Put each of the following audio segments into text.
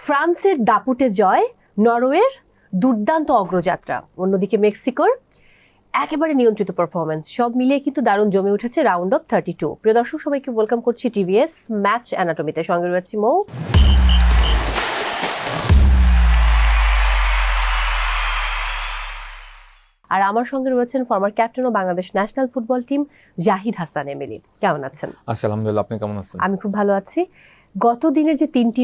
ফ্রান্সের দাপুটে জয়, নরওয়ের দুর্দান্ত অগ্রযাত্রা, অন্যদিকে মেক্সিকোর একেবারে নিয়ন্ত্রিত পারফরমেন্স, সব মিলিয়ে কিন্তু দারুণ জমে উঠেছে রাউন্ড অফ 32। প্রিয় দর্শক, সবাইকে ওয়েলকাম করছি টিভিএস ম্যাচ অ্যানাটমিতে। সঙ্গে রয়েছে মৌ, আর আমার সঙ্গে রয়েছেন ফর্মার ক্যাপ্টেন ও Bangladesh national football team Zahid Hasan Ameli. কেমন আছেন? আলহামদুলিল্লাহ, আপনি কেমন আছেন? আমি খুব ভালো আছি। গত দিনের যে তিনটি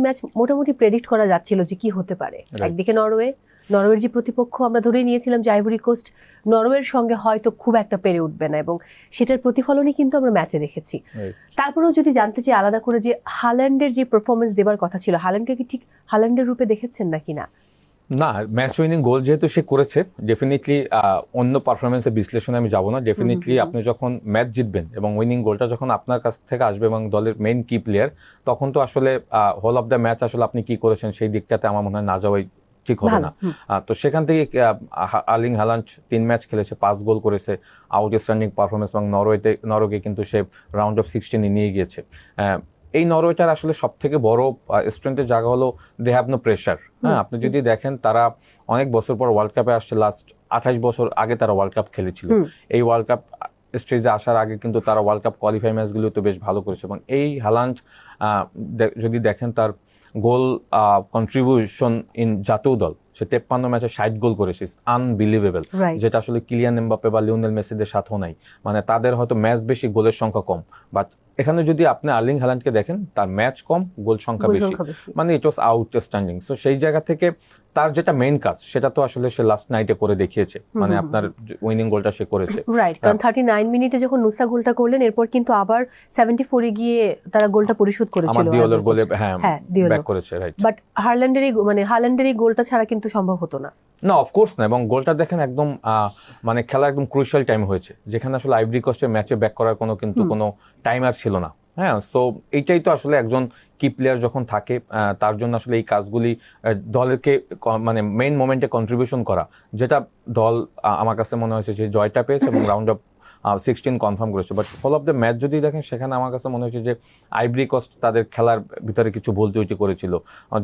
ম্যাচ মোটামুটি প্রেডিক্ট করা যাচ্ছিল যে কি হতে পারে। একদিকে নরওয়ের যে প্রতিপক্ষ, আমরা ধরেই নিয়েছিলাম যে আইভরি কোস্ট নরওয়ের সঙ্গে হয়তো খুব একটা পেরে উঠবে না, এবং সেটার প্রতিফলনই কিন্তু আমরা ম্যাচে দেখেছি। তারপরেও যদি জানতে চাই আলাদা করে যে হাল্যান্ডের যে পারফরমেন্স দেবার কথা ছিল, হাল্যান্ডকে কি ঠিক হাল্যান্ডের রূপে দেখেছেন নাকি না? না, ম্যাচ উইনিং গোল যেহেতু সে করেছে, ডেফিনেটলি অন্য পারফরমেন্সের বিশ্লেষণে আমি যাব না। ডেফিনেটলি আপনি যখন ম্যাচ জিতবেন এবং উইনিং গোলটা যখন আপনার কাছ থেকে আসবে এবং দলের মেইন কি প্লেয়ার, তখন তো আসলে হোল অফ দ্য ম্যাচ আসলে আপনি কি করেছেন সেই দিকটাতে আমার মনে হয় না যাওয়াই ঠিক হবে না। তো সেখান থেকে আর্লিং হাল্যান্ড 3 ম্যাচ খেলেছে, 5 গোল করেছে, আউটস্ট্যান্ডিং পারফরমেন্স, এবং নরওয়েকে কিন্তু সে রাউন্ড অফ 16 নিয়ে গিয়েছে। এই নরওয়েটার আসলে সব থেকে বড় স্ট্রেংথের জায়গা হলো দে হ্যাভ নো প্রেশার। হ্যাঁ, আপনি যদি দেখেন তারা অনেক বছর পর ওয়ার্ল্ড কাপে আসছে, লাস্ট 28 বছর আগে তারা ওয়ার্ল্ড কাপ খেলেছিল। এই ওয়ার্ল্ড কাপ স্টেজে আসার আগে কিন্তু তারা ওয়ার্ল্ড কাপ কোয়ালিফাই ম্যাচগুলো তো বেশ ভালো করেছে, এবং এই হাল্যান্ড যদি দেখেন তার গোল কন্ট্রিবিউশন ইন জাতীয় দল, সে 53 ম্যাচে 60 গোল করেছে, আনবিলিভেবল, যেটা আসলে কিলিয়ান এমবাপ্পে বা লিওনেল মেসিদের সাথেও নাই। মানে তাদের হয়তো ম্যাচ বেশি, গোলের সংখ্যা কম, বাট এখানে যদি আপনি আর্লিং হাল্যান্ডকে দেখেন, তার ম্যাচ কম, গোল সংখ্যা বেশি, মানে ইট ওয়াজ আউটস্ট্যান্ডিং। সো সেই জায়গা থেকে তার যেটা মেইন কাজ সেটা তো আসলে সে লাস্ট নাইটে করে দেখিয়েছে, মানে আপনার উইনিং গোলটা সে করেছে। রাইট, কারণ 39 মিনিটে যখন নুসা গোলটা করলেন, এরপর কিন্তু আবার 74 এ গিয়ে তারা গোলটা পরিশোধ করেছিল, আমার দিওলের গোলে ব্যাক করেছে, রাইট। বাট হাল্যান্ডের এই গোলটা ছাড়া কিন্তু সম্ভব হতো না। না, অফকোর্স না। এবং গোলটা দেখেন একদম মানে খেলা একদম ক্রুশিয়াল টাইম হয়েছে, যেখানে আসলে আইভরি কোস্টের ম্যাচে ব্যাক করার কোনো টাইমার ছিল না। হ্যাঁ, সো এইটাই তো আসলে একজন কি প্লেয়ার যখন থাকে, তার জন্য আসলে এই কাজগুলি দলকে মানে মেইন মোমেন্টে কন্ট্রিবিউশন করা, যেটা দল আমার কাছে মনে হয়েছে যে জয়টা পেয়েছে এবং রাউন্ড অফ 16 কনফার্ম করেছে। But whole of the match যদি দেখেন, সেখানে আমার কাছে মনে হয়েছে যে আইভরি কোস্ট তাদের খেলার ভিতরে কিছু ভুল ত্রুটি করেছিল।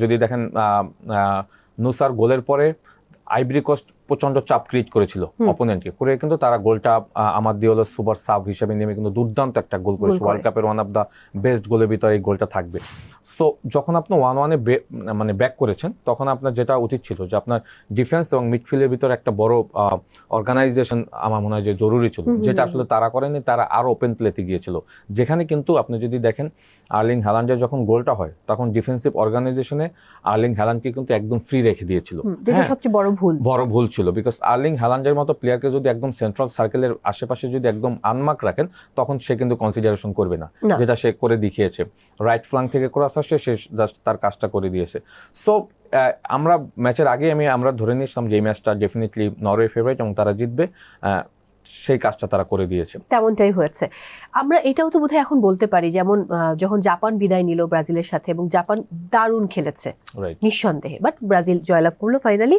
যদি দেখেন নুসার গোলের পরে আইভরি কোস্ট প্রচন্ড চাপ ক্রিয়েট করেছিল অপোনেন্টকে, করে কিন্তু তারা গোলটা আমার দিওলো সুপার সাব হিসেবে নেমে কিন্তু দুর্দান্ত একটা গোল করেছে। ওয়ার্ল্ড কাপের ওয়ান অফ দ্য বেস্ট গোলের ভিতরে এই গোলটা থাকবে। সো যখন আপনি 1-1-এ মানে ব্যাক করেছেন, তখন আপনার যেটা উচিত ছিল যে আপনার ডিফেন্স এবং মিডফিল্ডের ভিতরে একটা বড় অর্গানাইজেশন আমার মনে হয় যে জরুরি ছিল, যেটা আসলে তারা করেনি। তারা আরো ওপেন প্লেতে গিয়েছিল, যেখানে কিন্তু আপনি যদি দেখেন আর্লিং হাল্যান্ডের যখন গোলটা হয়, তখন ডিফেন্সিভ অর্গানাইজেশনে আর্লিং হাল্যান্ডকে কিন্তু একদম ফ্রি রেখে দিয়েছিল। সবচেয়ে বড় ভুল ছিল, বিকজ আর্লিং হাল্যান্ডের মতো প্লেয়ারকে যদি একদম সেন্ট্রাল সার্কেলের আশেপাশে যদি একদম আনমার্ক রাখেন, তখন সে কিন্তু কনসিডারেশন করবে না, যেটা সে করে দেখিয়েছে। রাইট ফ্ল্যাঙ্ক থেকে ক্রস আসছে, সে জাস্ট তার কাজটা করে দিয়েছে। সো আমরা ম্যাচের আগে আমরা ধরে নিয়েছিলাম যে এই ম্যাচটা ডেফিনেটলি নরওয়ে ফেভারিট এবং তারা জিতবে, সেই কাজটা তারা করে দিয়েছে, তেমনটাই হয়েছে। আমরা এটাও তো বোধহয় এখন বলতে পারি, যেমন যখন জাপান বিদায় নিল ব্রাজিলের সাথে, এবং জাপান দারুণ খেলেছে নিঃসন্দেহে, বাট ব্রাজিল জয়লাভ করলো ফাইনালি।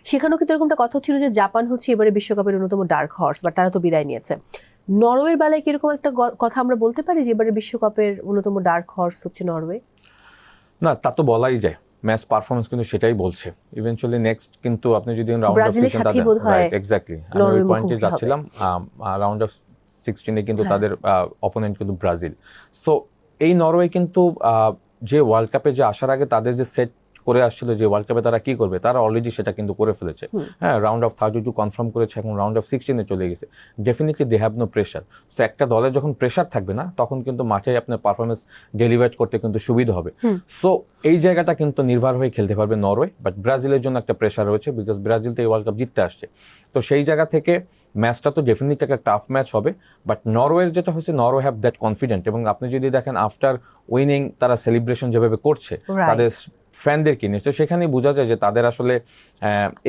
সেখানেও কিন্তু এরকমটা কথা ছিল যে জাপান হচ্ছে এবারে বিশ্বকাপের অন্যতম ডার্ক হর্স, বাট তারা তো বিদায় নিয়েছে। নরওয়ের বেলায় কিরকম একটা কথা আমরা বলতে পারি যে এবারে বিশ্বকাপের অন্যতম ডার্ক হর্স হচ্ছে নরওয়ে? না, তা তো বলাই যায়। ম্যাচ পারফরম্যান্স কিন্তু সেটাই বলছে। ইভেন্চুয়ালি নেক্সট কিন্তু আপনি যদি রাউন্ড অফ 16 তাদের, রাইট, এক্স্যাক্টলি, আমি ওই পয়েন্টে যাচ্ছিলাম। রাউন্ড অফ 16 কিন্তু তাদের অপোনেন্ট কিন্তু ব্রাজিল। সো এই নরওয়ে কিন্তু যে ওয়ার্ল্ড কাপে যে আসার আগে তাদের যে সেট করে আসছিল যে ওয়ার্ল্ড কাপে তারা কি করবে, তারা অলরেডি সেটা কিন্তু করে ফেলেছে। হ্যাঁ, রাউন্ড অফ 32 কনফার্ম করেছে, এখন রাউন্ড অফ 16 চলে গেছে। Definitely they have no pressure. So একটা দলের যখন প্রেশার থাকবে না, তখন কিন্তু মাঠে আপনার পারফরমেন্স ডেলিভার করতে কিন্তু সুবিধা হবে। সো এই জায়গাটা কিন্তু নির্ভর হয়ে খেলতে পারবে নরওয়ে। বাট ব্রাজিলের জন্য একটা প্রেশার রয়েছে, বিকজ ব্রাজিল তো এই ওয়ার্ল্ড কাপ জিততে আসছে। তো সেই জায়গা থেকে ম্যাচটা তো ডেফিনেটলি একটা টাফ ম্যাচ হবে। বাট নরওয়ের যেটা হচ্ছে, নরওয়ে হ্যাভ দ্যাট কনফিডেন্ট, এবং আপনি যদি দেখেন আফটার উইনিং তারা সেলিব্রেশন যেভাবে করছে তাদের ফ্যানদেরকে নিয়ে, তো সেখানেই বোঝা যায় যে তাদের আসলে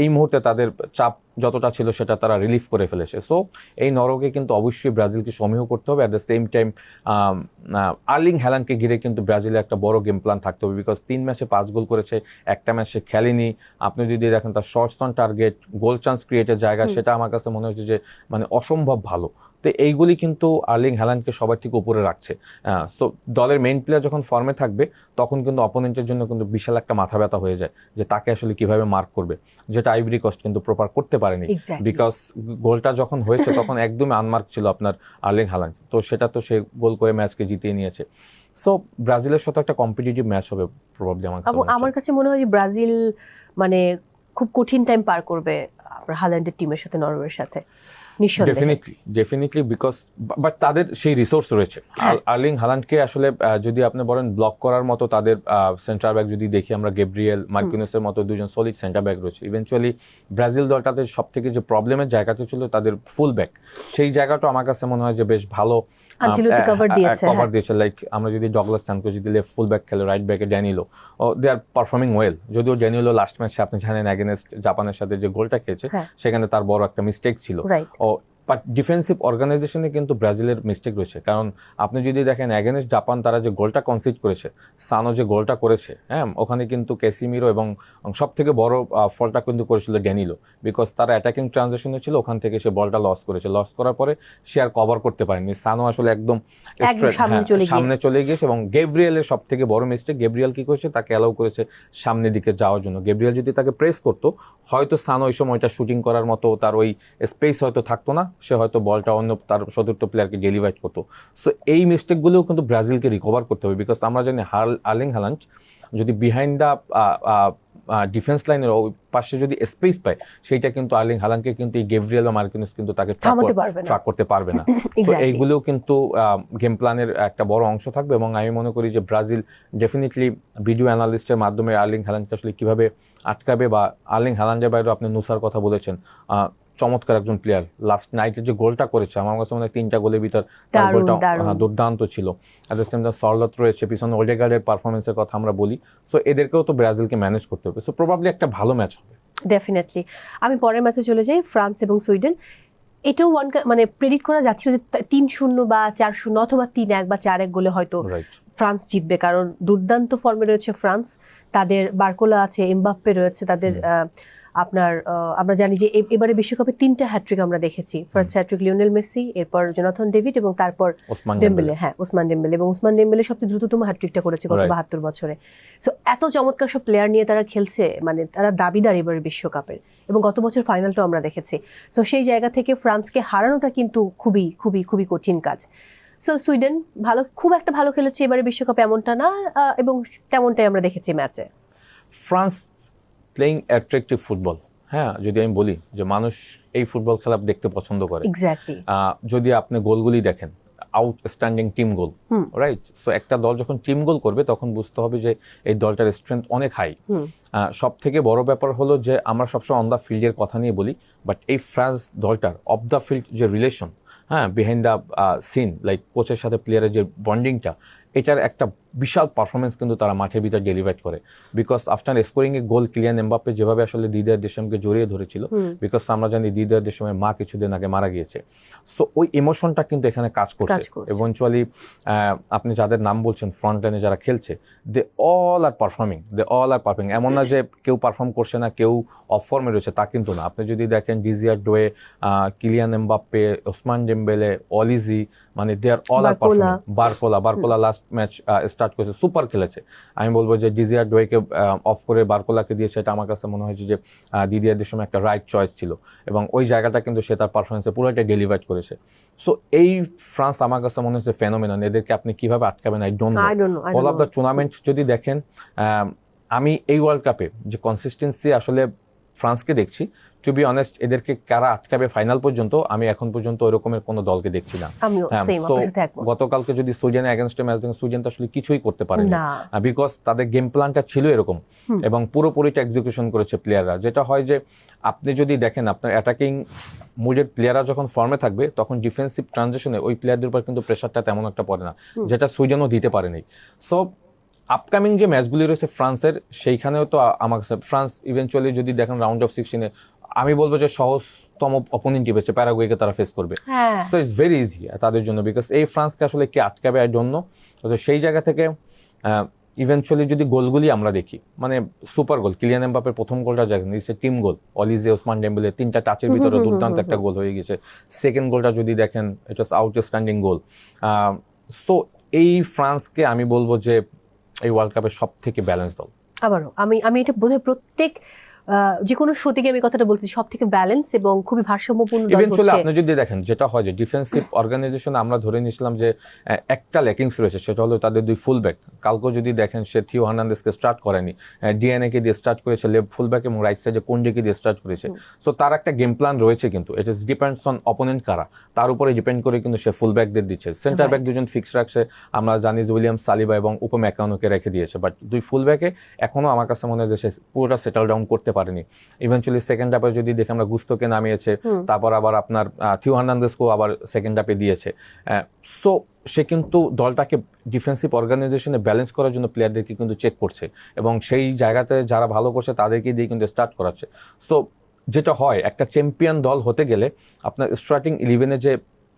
এই মুহূর্তে তাদের চাপ যতটা ছিল সেটা তারা রিলিফ করে ফেলেছে। সো এই নরওয়েকে কিন্তু অবশ্যই ব্রাজিলকে সমীহ করতে হবে। At the same time Erling হ্যাল্যান্ডকে ঘিরে কিন্তু ব্রাজিলের একটা বড় গেম প্ল্যান থাকতে হবে, বিকজ 3 ম্যাচে 5 গোল করেছে, একটা ম্যাচ সে খেলেনি। আপনি যদি দেখেন তার shots on target, goal chance ক্রিয়েটের জায়গা, সেটা আমার কাছে মনে হচ্ছে যে মানে অসম্ভব ভালো। তো এইগুলি কিন্তু আর্লিং হ্যালান্ডকে সবার থেকে উপরে রাখছে। সো দলের মেইন প্লেয়ার যখন ফর্মে থাকবে তখন কিন্তু অপোনেন্টের জন্য কিন্তু বিশাল একটা মাথা ব্যথা হয়ে যায় যে তাকে আসলে কিভাবে মার্ক করবে, যেটা আইভরি কোস্ট কিন্তু প্রপার করতে পারেনি। Exactly. বিকজ গোলটা যখন হয়েছে তখন একদমই আনমার্ক ছিল আপনার আর্লিং হ্যালান্ড, তো সেটা তো সে গোল করে ম্যাচকে জিতিয়ে নিয়েছে। সো ব্রাজিলের সাথে একটা কম্পিটিটিভ ম্যাচ হবে প্রবাবলি আমার কাছে মনে হচ্ছে। আমার কাছে মনে হয় যে ব্রাজিল মানে খুব কঠিন টাইম পার করবে আপনার হাল্যান্ডের টিমের সাথে, নরওয়ের সাথে, নিঃসন্দেহে। ডেফিনেটলি বিকজ বাট তাদের সেই রিসোর্স রয়েছে। হ্যাঁ। আর্লিং হ্যালান্ডকে আসলে যদি আপনি বলেন ব্লক করার মতো তাদের সেন্টার ব্যাক যদি দেখি আমরা, গেব্রিয়েল মার্কিনেসের মতো দুজন সলিড সেন্টার ব্যাক রয়েছে। ইভেনচুয়ালি ব্রাজিল দলটাতে সব থেকে যে প্রবলেমের জায়গাটা ছিল তাদের ফুল ব্যাক, সেই জায়গাটা আমার কাছে মনে হয় যে বেশ ভালো আনচেলত্তি কভার দিয়েছে। লাইক আমরা যদি ডগলাস সানকো যদি লেফট ফুল ব্যাক খেলে, রাইট ব্যাকে ড্যানিলো, দে আর পারফর্মিং ওয়েল। যদিও ড্যানিলো লাস্ট ম্যাচে আপনি জানেন অ্যাগেনস্ট জাপানের সাথে যে গোলটা খেয়েছে সেখানে তার বড় একটা মিস্টেক ছিল। বাট ডিফেন্সিভ অর্গানাইজেশনে কিন্তু ব্রাজিলের মিস্টেক রয়েছে, কারণ আপনি যদি দেখেন অ্যাগেনস্ট জাপান তারা যে গোলটা কনসিড করেছে, সানো যে গোলটা করেছে, হ্যাঁ ওখানে কিন্তু ক্যাসিমিরো এবং সব থেকে বড় ফলটা কিন্তু করেছিল ড্যানিলো, বিকজ তারা অ্যাটাকিং ট্রানজিশনে ছিল, ওখান থেকে সে বলটা লস করেছে। লস করার পরে সে আর কভার করতে পারেনি, সানো আসলে একদম সামনে চলে গিয়েছে। এবং গেব্রিয়েলের সব থেকে বড় মিস্টেক, গেব্রিয়েল কি করেছে তাকে অ্যালাউ করেছে সামনের দিকে যাওয়ার জন্য। গেব্রিয়েল যদি তাকে প্রেস করতো হয়তো সানো ওই সময়টা শুটিং করার মতো তার ওই স্পেস হয়তো থাকতো না, সে হয়তো বলটা অন্য তার চতুর্থ প্লেয়ারকে ডেলিভার করতো। সো এই মিস্টেকগুলোও কিন্তু ব্রাজিলকে রিকভার করতে হবে, বিকজ আমরা জানি আর্লিং হ্যালান্ড যদি বিহাইন্ড দ্য ডিফেন্স লাইনের ওই পাশে যদি স্পেস পায়, সেইটা কিন্তু আর্লিং হ্যালান্ডকে কিন্তু এই গেব্রিয়েল বা মার্কিনেস কিন্তু তাকে ট্র্যাক করতে পারবে না। সো এইগুলোও কিন্তু গেম প্ল্যানের একটা বড় অংশ থাকবে। এবং আমি মনে করি যে ব্রাজিল ডেফিনেটলি ভিডিও অ্যানালিস্টের মাধ্যমে আর্লিং হ্যালান্ডকে আসলে কিভাবে আটকাবে, বা আর্লিং হ্যালান্ডের বাইরেও আপনি নুসার কথা বলেছেন, চমৎকার একজন প্লেয়ার। লাস্ট নাইটে যে গোলটা করেছে আমার কাছে মনে হয় 3টা গোলের ভিতর তার গোলটা দুর্দান্ত ছিল। অ্যাট দ্য সেম টাইম সরলট রয়েছে, পিছনে ওডেগার্ডের পারফরমেন্সের কথা আমরা বলি। সো এদেরকেও তো ব্রাজিলকে ম্যানেজ করতে হবে। সো প্রবাবলি একটা ভালো ম্যাচ হবে ডেফিনেটলি। আমি পরের ম্যাচে চলে যাই, ফ্রান্স এবং সুইডেন। এটাও মানে প্রেডিক্ট করা যাচ্ছিল যে 3-0 বা 4-0 অথবা 3-1 বা 4-1 গোলে হয়তো ফ্রান্স জিতবে, কারণ দুর্দান্ত ফর্মে রয়েছে ফ্রান্স। তাদের বার্কোলা আছে, এমবাপ্পে রয়েছে, তাদের আপনার আমরা জানি যে এবারে বিশ্বকাপে 3টা হ্যাট্রিক আমরা দেখেছি। ফার্স্ট হ্যাট্রিক লিওনেল মেসি, এরপর জোনাথন ডেভিড এবং তারপর ডেম্বেলে। হ্যাঁ, ওসমান ডেম্বেলে। এবং ওসমান ডেম্বেলে সবচেয়ে দ্রুততম হ্যাট্রিকটা করেছে গত 72 বছরে। সো এত চমৎকার সব প্লেয়ার নিয়ে তারা খেলছে, মানে তারা দাবিদার এবারে বিশ্বকাপের। এবং গত বছর ফাইনালটাও আমরা দেখেছি। সো সেই জায়গা থেকে ফ্রান্সকে হারানোটা কিন্তু খুবই খুবই খুবই কঠিন কাজ। সো সুইডেন খুব একটা ভালো খেলেছে এবারে বিশ্বকাপে এমনটা না, এবং তেমনটাই আমরা দেখেছি ম্যাচে। France playing attractive football. হ্যাঁ, যদি আমি বলি যে মানুষ এই ফুটবল খেলা দেখতে পছন্দ করে। এক্স্যাক্টলি। যদি আপনি গোলগুলি দেখেন, আউটস্ট্যান্ডিং টিম গোল, রাইট? সো একটা দল যখন টিম গোল করবে তখন বুঝতে হবে যে এই দলটার স্ট্রেংথ অনেক হাই। সব থেকে বড় ব্যাপার হলো যে আমরা সবসময় অন দ্য ফিল্ডের কথা নিয়ে বলি, বাট এই ফ্রান্স দলটার অফ দ্য ফিল্ড যে রিলেশন, হ্যাঁ, বিহাইন্ড দ্য সিন, লাইক কোচের সাথে প্লেয়ারের যে বন্ডিংটা, এটার একটা বিশাল পারফরমেন্স কিন্তু তারা মাঠের ভিতরে ডেলিভার করে। Because after scoring A goal, Kylian Mbappe যেভাবে আসলে দিদিয়ার দেশমকে জড়িয়ে ধরেছিল, বিকজ আমরা জানি দিদিয়ার দেশমের মা কিছুদিন আগে মারা গিয়েছে। সো ওই ইমোশনটা কিন্তু এখানে কাজ করছে। ইভেনচুয়ালি আপনি যাদের নাম বলছেন ফ্রন্ট লাইনে যারা খেলছে, দে অল আর পারফর্মিং। এমন না যে কেউ পারফর্ম করছে না, কেউ অফ ফর্মে রয়েছে, তা কিন্তু না। আপনি যদি দেখেন Desire Doue, Kylian Mbappe, Ousmane Dembele, Olise, মানে they are all are performing. Barcola last match start করেছে, সুপার খেলেছে। আমি বলবো যে ডিজিয়ার ডোয়েকে অফ করে বারকোলাকে দিয়েছে, এটা আমার কাছে মনে হয়েছে যে দিদিয়ারদের সময় একটা রাইট চয়েস ছিল, এবং ওই জায়গাটা কিন্তু সে তার পারফরমেন্সে পুরোটাই ডেলিভার করেছে। সো এই ফ্রান্স আমার কাছে মনে হচ্ছে ফেনোমেনন। এদেরকে আপনি কিভাবে আটকাবেন I don't know. All of the tournament যদি দেখেন, আমি এই ওয়ার্ল্ড কাপে যে কনসিস্টেন্সি আসলে ফ্রান্সকে দেখছি, টু বি অনেস্ট, এদেরকে কারা আটকাবে ফাইনাল পর্যন্ত আমি এখন পর্যন্ত ওই রকমের কোনো দলকে দেখছি না। গতকালকে যদি সুইডেনের এগেনস্টে ম্যাচ দেখেন, সুইডেন তো আসলে কিছুই করতে পারেনি, বিকজ তাদের গেম প্ল্যানটা ছিল এরকম, এবং পুরোপুরিটা এক্সিকিউশন করেছে প্লেয়াররা। যেটা হয় যে আপনি যদি দেখেন আপনার অ্যাটাকিং মুডের প্লেয়াররা যখন ফর্মে থাকবে, তখন ডিফেন্সিভ ট্রানজিশনে ওই প্লেয়ারদের উপর কিন্তু প্রেশারটা তেমন একটা পড়ে না, যেটা সুইডেনও দিতে পারেনি। সো আপকামিং যে ম্যাচগুলি রয়েছে ফ্রান্সের, সেইখানেও তো আমার কাছে ফ্রান্স ইভেনচুয়ালি যদি দেখেন রাউন্ড অফ 16-এ, আমি বলবো যে সহজতম অপোনেন্টই পেয়েছে, প্যারাগুয়েকে তারা ফেস করবে। সো ইটস ভেরি ইজি তাদের জন্য, বিকজ এই ফ্রান্সকে আসলে কে আটকাবে আই ডোন্ট নো। তো সেই জায়গা থেকে ইভেনচুয়ালি যদি গোলগুলি আমরা দেখি, মানে সুপার গোল, কিলিয়ান এমবাপ্পের প্রথম গোলটা দেখেন, it's a team goal, অলিজে Osman Dembélé 3টা টাচের ভিতরে দুর্দান্ত একটা গোল হয়ে গেছে। সেকেন্ড গোলটা যদি দেখেন, ইট ওয়াজ আউটস্ট্যান্ডিং গোল। সো এই ফ্রান্সকে আমি বলবো যে এই ওয়ার্ল্ড কাপের সব থেকে ব্যালেন্স দল। আবারও আমি এটা বোধহয় প্রত্যেক যে কোনো শো থেকে আমি কথাটা বলছি, সব থেকে ব্যালেন্স এবং খুবই ভারসাম্যপূর্ণ দল ইভেনচুয়ালি হচ্ছে। আপনি যদি দেখেন, যেটা হয় যে ডিফেন্সিভ অর্গানাইজেশন আমরা ধরে নিয়েছিলাম যে একটা ল্যাকিংস রয়েছে, সেটা হলো তাদের 2 ফুলব্যাক। কালকেও যদি দেখেন, সে থিও হার্নান্দেজকে স্টার্ট করেনি, ডিএনএকে দিয়ে স্টার্ট করেছে লেফট ফুলব্যাক এবং রাইট সাইডে কোন্ডেকে দিয়ে স্টার্ট করেছে। সো তার একটা গেম প্ল্যান রয়েছে, কিন্তু ইট ইস ডিপেন্ডস অন অপোনেন্ট কারা, তার উপরে ডিপেন্ড করে কিন্তু সে ফুলব্যাকদের দিচ্ছে। সেন্টার ব্যাক দুজন ফিক্স রাখছে, আমরা জানি যে উইলিয়াম সালিবা এবং উপম্যাকানোকে রেখে দিয়েছে, বাট 2 ফুলব্যাকে এখনও আমার কাছে মনে হয় যে সে পুরোটা সেটেল ডাউন করতে পারেনি। ইভেনচুয়ালি সেকেন্ড হাফে যদি দেখে আমরা গুস্তোকে নামিয়েছে, তারপর আবার আপনার থিও হার্নান্দেজকেও আবার সেকেন্ড হাফে দিয়েছে। সো সে কিন্তু দলটাকে ডিফেন্সিভ অর্গানাইজেশনে ব্যালেন্স করার জন্য প্লেয়ারদেরকে কিন্তু চেক করছে, এবং সেই জায়গাতে যারা ভালো করছে তাদেরকে দিয়ে কিন্তু স্টার্ট করাচ্ছে। সো যেটা হয়, একটা চ্যাম্পিয়ন দল হতে গেলে আপনার স্টার্টিং 11-এ যে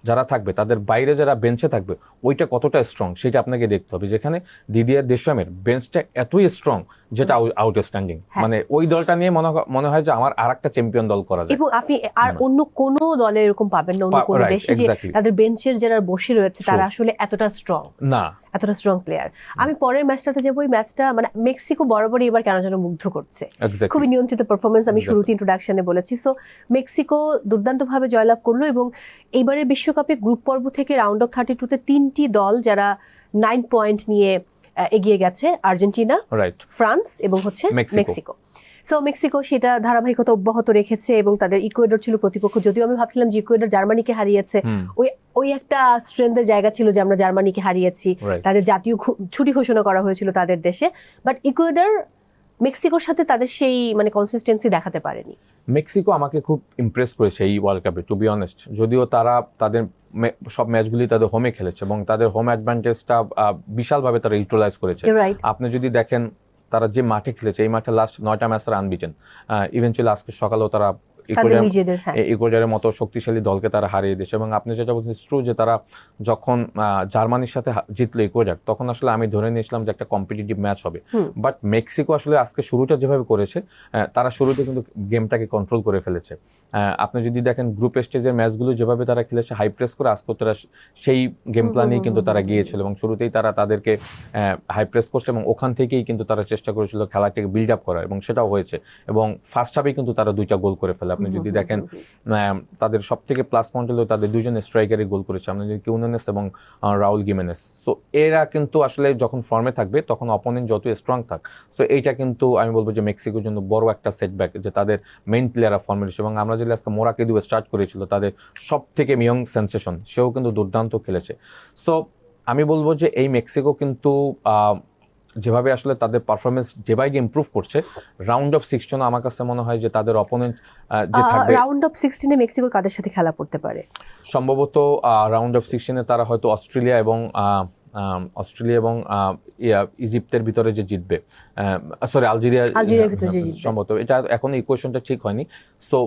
যারা থাকবে, তাদের বাইরে যারা বেঞ্চে থাকবে, ওইটা কতটা স্ট্রং সেটা আপনাকে দেখতে হবে। যেখানে দিদিয়ার দেশামের বেঞ্চটা এতই স্ট্রং, যেটা আউটস্ট্যান্ডিং, মানে ওই দলটা নিয়ে মনে হয় যে আমার আরেকটা চ্যাম্পিয়ন দল করা যায়। এবং আপনি আর অন্য কোনো দলে এরকম পাবেন না, অন্য কোনো দেশে যে তাদের বেঞ্চের যারা বসে রয়েছে তারা আসলে এতটা স্ট্রং না, এতটা স্ট্রং প্লেয়ার। আমি পরের ম্যাচটাতে যাবো। এই ম্যাচটা মানে মেক্সিকো বরাবরই এবার কেন যেন মুগ্ধ করছে, খুবই নিয়ন্ত্রিত পারফরমেন্স, আমি শুরুতে ইন্ট্রোডাকশনে বলেছি। সো মেক্সিকো দুর্দান্তভাবে জয়লাভ করলো, এবং এইবারের বিশ্বকাপে গ্রুপ পর্ব থেকে রাউন্ড অফ 32-তে 3টি দল যারা 9 পয়েন্ট নিয়ে এগিয়ে গেছে, আর্জেন্টিনা, ফ্রান্স এবং হচ্ছে মেক্সিকো। সো মেক্সিকো সেটা ধারাবাহিকতা অব্যাহত রেখেছে, এবং তাদের ইকুয়েডর ছিল প্রতিপক্ষ। যদিও আমি ভাবছিলাম যে ইকুয়েডর জার্মানিকে হারিয়েছে, ওই একটা স্ট্রেংথের জায়গা ছিল যে আমরা জার্মানিকে হারিয়েছি, তাদের জাতীয় ছুটি ঘোষণা করা হয়েছিল তাদের দেশে। বাট ইকুয়েডর মেক্সিকোর সাথে তাদের সেই মানে কনসিস্টেন্সি দেখাতে পারেনি। মেক্সিকো আমাকে খুব ইমপ্রেস করেছে এই ওয়ার্ল্ড কাপে, টু বি অনেস্ট। যদিও তারা তাদের সব ম্যাচগুলি তাদের হোমে খেলেছে, এবং তাদের হোম অ্যাডভান্টেজটা বিশালভাবে তারা ইউটিলাইজ করেছে। আপনি যদি দেখেন, তারা যে মাঠে খেলেছে, এই মাঠে লাস্ট 9টা ম্যাচ তারা আনবিটেন। ইভেন্চুয়ালি আজকে সকালেও তারা ইকুয়েডরের মতো শক্তিশালী দলকে তারা হারিয়ে দিয়েছে। এবং আপনি যেটা বলছেন ট্রু, যে তারা যখন জার্মানির সাথে জিতলো ইকুয়েডর, তখন আসলে আমি ধরে নিয়েছিলাম যে একটা কম্পিটিটিভ ম্যাচ হবে। বাট মেক্সিকো আসলে আজকে শুরুটা যেভাবে করেছে, তারা শুরুতে কিন্তু গেমটাকে কন্ট্রোল করে ফেলেছে। আপনি যদি দেখেন গ্রুপ স্টেজের ম্যাচগুলো যেভাবে তারা খেলেছে, হাই প্রেস করে, আজকে তারা সেই গেম প্ল্যানেই কিন্তু তারা গিয়েছিল, এবং শুরুতেই তারা তাদেরকে হাই প্রেস করছে, এবং ওখান থেকেই কিন্তু তারা চেষ্টা করেছিল খেলাটাকে বিল্ড আপ করার, এবং সেটাও হয়েছে। এবং ফার্স্ট হাফেই কিন্তু তারা 2টা গোল করে ফেলে। আপনি যদি দেখেন, তাদের সব থেকে প্লাস পয়েন্ট হলো তাদের 2জন স্ট্রাইকারই গোল করেছে, আপনি যদি কিউনানেস এবং রাউল গিমেনেস। সো এরা কিন্তু আসলে যখন ফর্মে থাকবে, তখন অপোনেন্ট যত স্ট্রং থাক, সো এইটা কিন্তু আমি বলবো যে মেক্সিকোর জন্য বড় একটা সেটব্যাক, যে তাদের মেইন প্লেয়াররা ফর্মে রয়েছে। এবং আমরা যদি আজকে মোরাকে দিয়ে স্টার্ট করেছিল, তাদের সব থেকে ইয়ং সেন্সেশন, সেও কিন্তু দুর্দান্ত খেলেছে। সো আমি বলবো যে এই মেক্সিকো কিন্তু যেভাবে আসলে তাদের performance day by day improve করছে, রাউন্ড অফ 16 আমার কাছে মনে হয় যে তাদের অপোনেন্ট যে থাকবে, রাউন্ড অফ 16-এ মেক্সিকোর কাদের সাথে খেলা পড়তে পারে সম্ভবত রাউন্ড অফ 16-এ তারা হয়তো অস্ট্রেলিয়া এবং ইজিপ্টের ভিতরে যে জিতবে, সরি আলজেরিয়ার সম্ভবত, এটা এখন ইকুয়েশনটা ঠিক হয়নি। সো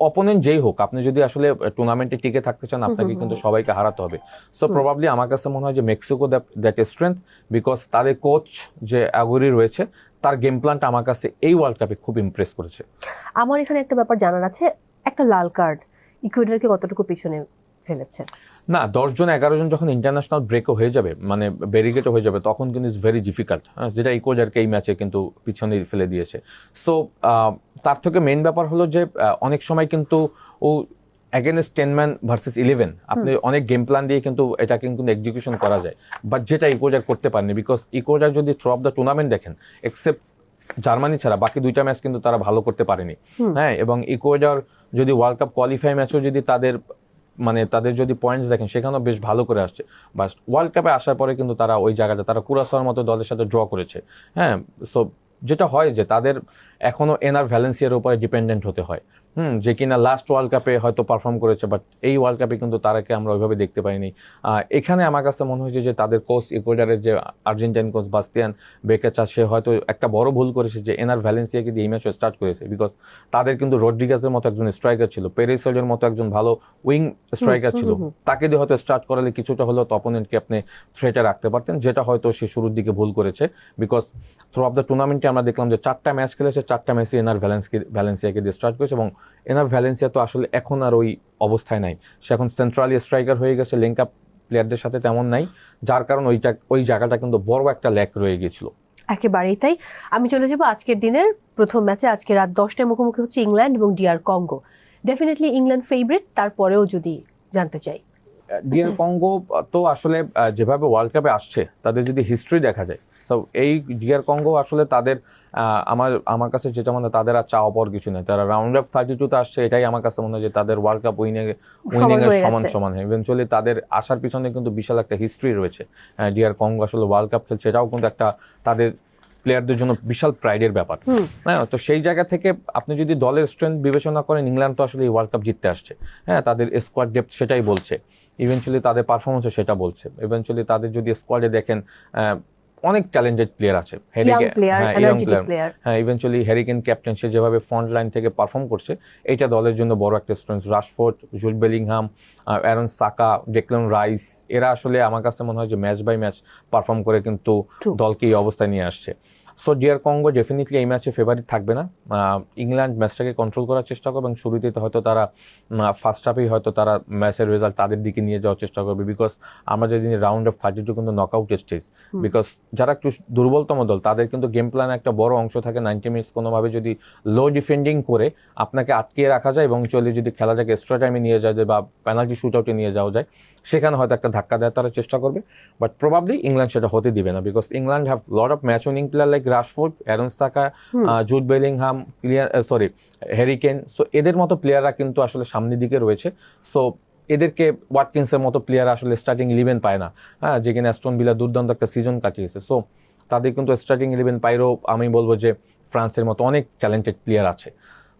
অপোনেন্ট যেই হোক, আপনি যদি আসলে টুর্নামেন্টে টিকে থাকতে চান, আপনাকে কিন্তু সবাইকে হারাতে হবে। সো প্রবাবলি আমার কাছে মনে হয় যে Mexico that is strength, because তাদের কোচ যে আগুরি রয়েছে, তার গেম প্ল্যানটা আমার কাছে এই ওয়ার্ল্ড কাপে খুব ইমপ্রেস করেছে। আমার এখানে একটা ব্যাপার জানার আছে, একটা লাল কার্ড ইকুয়েডরকে কতটুকু পিছনে ফেলেছে? না, 10-11 জন যখন ইন্টারন্যাশনাল ব্রেকও হয়ে যাবে, মানে ব্যারিকেডও হয়ে যাবে, তখন কিন্তু ইটস ভেরি ডিফিকাল্ট, যেটা ইকুয়েডরকে এই ম্যাচে কিন্তু পিছনে ফেলে দিয়েছে। সো তার থেকে মেইন ব্যাপার হলো যে অনেক সময় কিন্তু ও অ্যাগেনস্ট 10 ম্যান ভার্সেস 11, আপনি অনেক গেম প্ল্যান দিয়ে কিন্তু এটাকে কিন্তু এক্সিকিউশন করা যায়, বাট যেটা ইকুয়েডর করতে পারেনি। বিকজ ইকুয়েডর যদি থ্রু অফ দ্য টুর্নামেন্ট দেখেন, এক্সেপ্ট জার্মানি ছাড়া বাকি 2টা ম্যাচ কিন্তু তারা ভালো করতে পারেনি। হ্যাঁ, এবং ইকুয়েডর যদি ওয়ার্ল্ড কাপ কোয়ালিফাই ম্যাচও যদি তাদের যদি পয়েন্টস দেখেন, সেখানেও বেশ ভালো করে আসছে। বাট ওয়ার্ল্ড কাপে আসার পরে কিন্তু তারা ওই জায়গাটা, তারা কুরাসাওয়ার মতো দলের সাথে ড্র করেছে। হ্যাঁ, সো যেটা হয় যে তাদের এখনও এনার ভ্যালেন্সিয়ার উপরে ডিপেন্ডেন্ট হতে হয়। যে কিনা লাস্ট ওয়ার্ল্ড কাপে হয়তো পারফর্ম করেছে, বাট এই ওয়ার্ল্ড কাপে কিন্তু তারাকে আমরা ওইভাবে দেখতে পাইনি। এখানে আমার কাছে মনে হয়েছে যে তাদের কোচ ইকুয়েডরের যে আর্জেন্টাইন কোচ বাস্তিয়ান বেকেচা, সে হয়তো একটা বড় ভুল করেছে যে এনার ভ্যালেন্সিয়াকে দিয়ে এই ম্যাচ স্টার্ট করেছে, বিকজ তাদের কিন্তু রড্রিগাসের মতো একজন স্ট্রাইকার ছিল, পেরিসেলের মতো একজন ভালো উইং স্ট্রাইকার ছিল, তাকে দিয়ে হয়তো স্টার্ট করালে কিছুটা হলেও অপোনেন্টকে আপনি থ্রেটে রাখতে পারতেন, যেটা হয়তো সে শুরুর দিকে ভুল করেছে। বিকজ থ্রু অফ দ্য টুর্নামেন্টে আমরা দেখলাম যে 4টা ম্যাচ খেলেছে, 4টা ম্যাচে এনার ভ্যালেন্সিয়াকে দিয়ে স্টার্ট করেছে, এবং এনার ভ্যালেন্সিয়া তো আসলে এখন আর ওই অবস্থায় নাই, সে এখন সেন্ট্রালি স্ট্রাইকার হয়ে গেছে, লিঙ্ক আপ প্লেয়ারদের সাথে তেমন নাই, যার কারণে ওই জায়গাটা কিন্তু বড় একটা ল্যাক রয়ে গিয়েছিল। একেবারেই তাই। আমি চলে যাব আজকের দিনের প্রথম ম্যাচে। আজকে রাত 10টায় মুখোমুখি হচ্ছে ইংল্যান্ড এবং DR Congo. Definitely England favourite, তারপরেও যদি জানতে চাই। ডিআর কঙ্গো তো আসলে যেভাবে ওয়ার্ল্ড কাপে আসছে, তাদের যদি হিস্ট্রি দেখা যায়, সো এই ডিআর কঙ্গো আসলে তাদের আমার কাছে যেটা মনে হয় তাদের আর চাওয়া পাওয়ার কিছু নেই। তারা রাউন্ড অফ 32-তে আসছে, এটাই আমার কাছে মনে হয় যে তাদের ওয়ার্ল্ড কাপ উইনিং এর সমান ইভেনচুয়ালি তাদের আসার পিছনে কিন্তু বিশাল একটা হিস্ট্রি রয়েছে। ডিআর কঙ্গো আসলে ওয়ার্ল্ড কাপ খেলছে, এটাও কিন্তু একটা তাদের প্লেয়ারদের জন্য বিশাল প্রাইডের ব্যাপার। হ্যাঁ, তো সেই জায়গা থেকে আপনি যদি দলের স্ট্রেংথ বিবেচনা করেন, ইংল্যান্ড তো আসলে এই ওয়ার্ল্ড কাপ জিততে আসছে। হ্যাঁ, তাদের স্কোয়াড ডেপথ সেটাই বলছে, ইভেনচুয়ালি তাদের পারফরমেন্সও সেটা বলছে। ইভেনচুয়ালি তাদের যদি স্কোয়াডে দেখেন, অনেক ট্যালেন্টেড প্লেয়ার আছে, হ্যাঁ, ইভেনচুয়ালি হ্যারিকেন ক্যাপ্টেন, সে যেভাবে ফ্রন্ট লাইন থেকে পারফর্ম করছে, এটা দলের জন্য বড় একটা strength. Rashford, Jude Bellingham, Aaron Saka, Declan Rice, এরা আসলে আমার কাছে মনে হয় যে ম্যাচ বাই ম্যাচ পারফর্ম করে কিন্তু দলকে এই অবস্থায় নিয়ে আসছে। সো ডিআর কঙ্গো ডেফিনেটলি এই ম্যাচে ফেভারিট থাকবে না। ইংল্যান্ড ম্যাচটাকে কন্ট্রোল করার চেষ্টা করবে, এবং শুরুতেই হয়তো তারা ফার্স্ট হাফেই হয়তো তারা ম্যাচের রেজাল্ট তাদের দিকে নিয়ে যাওয়ার চেষ্টা করবে, বিকজ আমরা যদি রাউন্ড অফ 32 কিন্তু নকআউট স্টেজ, বিকজ যারা একটু দুর্বলতম দল তাদের কিন্তু গেম প্ল্যানে একটা বড় অংশ থাকে 90 মিনিটস কোনোভাবে যদি লো ডিফেন্ডিং করে আপনাকে আটকিয়ে রাখা যায়, এবং চলে যদি খেলাটাকে এক্সট্রা টাইমে নিয়ে যাওয়া যায় বা পেনাল্টি শুট আউটে নিয়ে যাওয়া যায়, সেখানে হয়তো একটা ধাক্কা দেওয়ার তারা চেষ্টা করবে। বাট প্রবাবলি ইংল্যান্ড সেটা হতে দিবে না, because England have lot of match winning player like Rashford, Aaron Saka, Jude Bellingham, hurricane. So এদের মতো প্লেয়াররা কিন্তু আসলে সামনের দিকে রয়েছে। সো এদেরকে ওয়াটকিন্সের মতো প্লেয়ার আসলে স্টার্টিং 11 পায় না। হ্যাঁ, যেখানে অ্যাস্টন ভিলা দুর্দান্ত একটা সিজন কাটিয়েছে, সো তাদের কিন্তু স্টার্টিং 11 পাইলেও আমি বলবো যে ফ্রান্সের মতো অনেক ট্যালেন্টেড প্লেয়ার আছে।